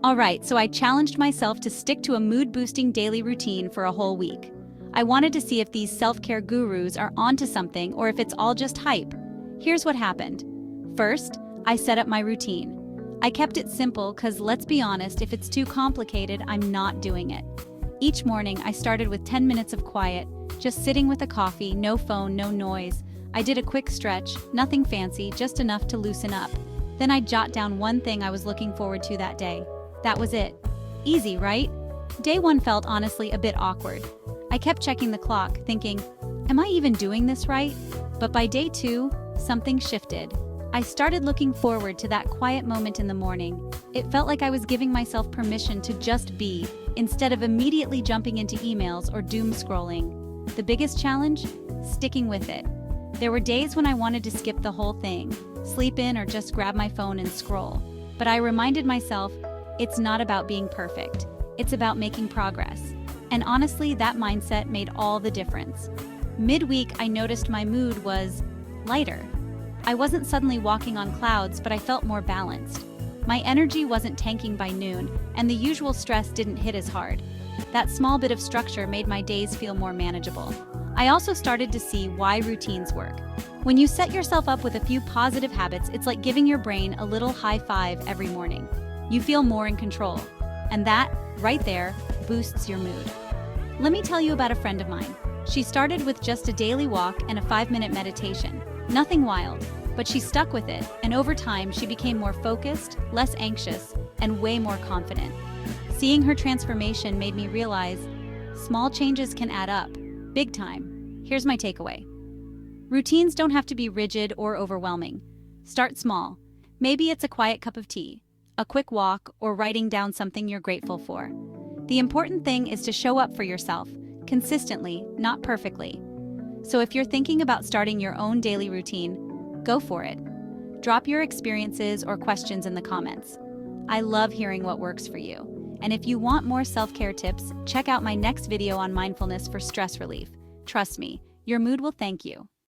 Alright, so I challenged myself to stick to a mood-boosting daily routine for a whole week. I wanted to see if these self-care gurus are onto something or if it's all just hype. Here's what happened. First, I set up my routine. I kept it simple because, let's be honest, if it's too complicated, I'm not doing it. Each morning, I started with 10 minutes of quiet, just sitting with a coffee, no phone, no noise. I did a quick stretch, nothing fancy, just enough to loosen up. Then I'd jot down one thing I was looking forward to that day. That was it. Easy, right? Day one felt honestly a bit awkward. I kept checking the clock, thinking, am I even doing this right? But by day two, something shifted. I started looking forward to that quiet moment in the morning. It felt like I was giving myself permission to just be, instead of immediately jumping into emails or doom scrolling. The biggest challenge? Sticking with it. There were days when I wanted to skip the whole thing, sleep in or just grab my phone and scroll. But I reminded myself, it's not about being perfect. It's about making progress. And honestly, that mindset made all the difference. Midweek, I noticed my mood was lighter. I wasn't suddenly walking on clouds, but I felt more balanced. My energy wasn't tanking by noon, and the usual stress didn't hit as hard. That small bit of structure made my days feel more manageable. I also started to see why routines work. When you set yourself up with a few positive habits, it's like giving your brain a little high five every morning. You feel more in control. And that, right there, boosts your mood. Let me tell you about a friend of mine. She started with just a daily walk and a 5-minute meditation. Nothing wild, but she stuck with it, and over time she became more focused, less anxious, and way more confident. Seeing her transformation made me realize small changes can add up, big time. Here's my takeaway. Routines don't have to be rigid or overwhelming. Start small. Maybe it's a quiet cup of tea, a quick walk, or writing down something you're grateful for. The important thing is to show up for yourself, consistently, not perfectly. So if you're thinking about starting your own daily routine, go for it. Drop your experiences or questions in the comments. I love hearing what works for you. And if you want more self-care tips, check out my next video on mindfulness for stress relief. Trust me, your mood will thank you.